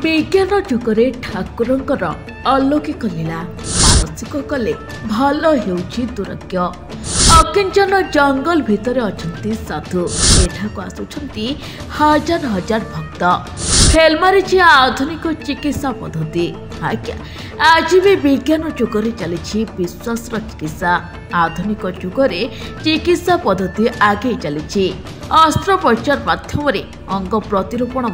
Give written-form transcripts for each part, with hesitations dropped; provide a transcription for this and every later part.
विज्ञान जुगरे ठाकुरंकर अलौकिक लीला मानसिक कले भल हेउछि दुर्भाग्य। अकिंचन जंगल भितर अछंती साधु एठाको आसुछंती हजार हजार भक्त। फेल मारिछि आधुनिक चिकित्सा पद्धति। आज्ञा आज भी विज्ञान जुगरे चली विश्वास चिकित्सा। आधुनिक जुगरे चिकित्सा पद्धति आगे चली। अस्त्रोपचार माध्यम अंग प्रतिरोपण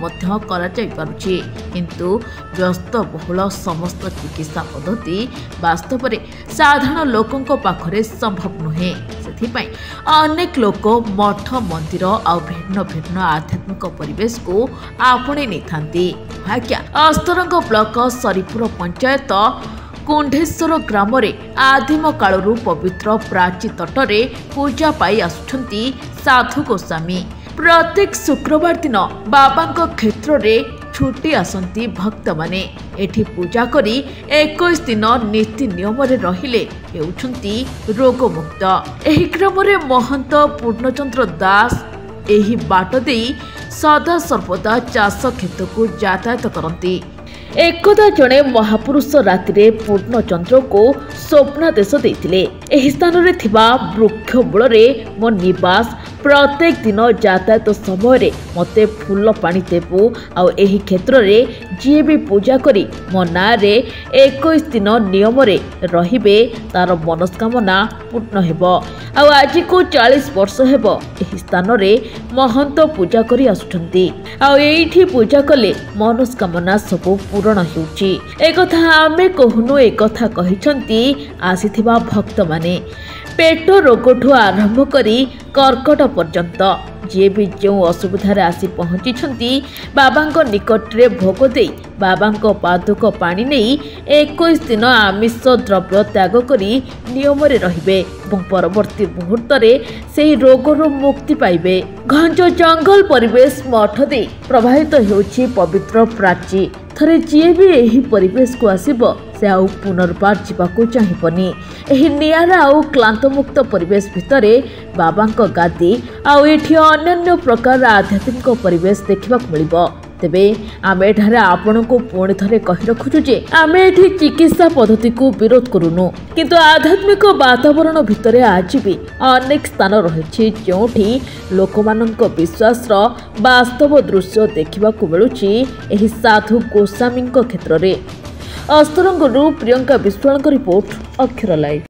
किंतु व्यस्त बहुल समस्त चिकित्सा पद्धति वास्तव में साधारण लोकों पाखरे संभव नुहे। से अनेक लोक मठ मंदिर आ भिन्न भिन्न आध्यात्मिक परिवेश को आपणे नहीं थांती। अस्तरंग ब्लॉक सरीपुर पंचायत कुंडेश्वर ग्राम आदिम कालरू पवित्र प्राची तटरे पूजा पाई आसुछंती साधु गोस्वामी। प्रत्येक शुक्रवार दिन बाबा क्षेत्र में छुट्टी आसंती भक्त माने एठी पूजा करी 21 दिन नीति नियम रहिले हेउछंती रोगमुक्त। एही ग्राम रे महंत पूर्णचंद्र दास एही बाट देई सदा सर्वदा चाष खेत को यातायात करती। एकदा जड़े महापुरुष राति पूर्णचंद्र को स्वप्नादेश देते एही स्थान रे थिबा वृक्ष मूल मो निवास प्रत्येक दिन यातायात समय मते फूल पानी देबू आउ एही क्षेत्र रे जी भी पूजा करी मो ना रे 21 दिन नियम रे रहिबे तार मनस्कामना पूर्ण हेबो। आउ आज को 40 वर्ष हेबो एही स्थान रे महंत पूजा करी आसुछंती। आउ एठी पूजा कले मनस्कामना सब पूर्ण हेउची। एकथा आमे कहूनु एकथा कहिछंती आसीथिबा भक्त माने। पेट रोगठू आरंभ करी कर्कट पर्यंत जे भी जो असुविधार आसी पहुंची बाबा निकट रे भोग दे बाबा पादुक पानी नहीं 21 दिन आमिष द्रव्य त्याग करी नियम रे रहिबे और परवर्ती मुहूर्त से रोगर मुक्ति पाइबे। घंच जंगल परिवेश मठ दे प्रभावित होउछि पवित्र प्राची। थरे जी भी यही परिवेश को आसीबो से आउ पुनर्बार जीवाको चाहिबनी। एही नियारा आउ क्लांतमुक्त परिवेश भितरे बाबांक गादी आउ एठी अन्य प्रकार आध्यात्मिक परिवेश देखा मिलिबो। तेबे आमे एठारे आपण को पुणी थरे कहि रखुछु जे आमे एठी चिकित्सा पद्धति को विरोध करूनु, किंतु आध्यात्मिक वातावरण भितरे आज भी अनेक स्थान रहिछि जोठी लोकमानंक विश्वास रो वास्तव दृश्य देखा मिलुछि एही साधु गोस्वामी क्षेत्र रे। अस्तरंगरू प्रियंका विश्वाल रिपोर्ट, अक्षर लाइव।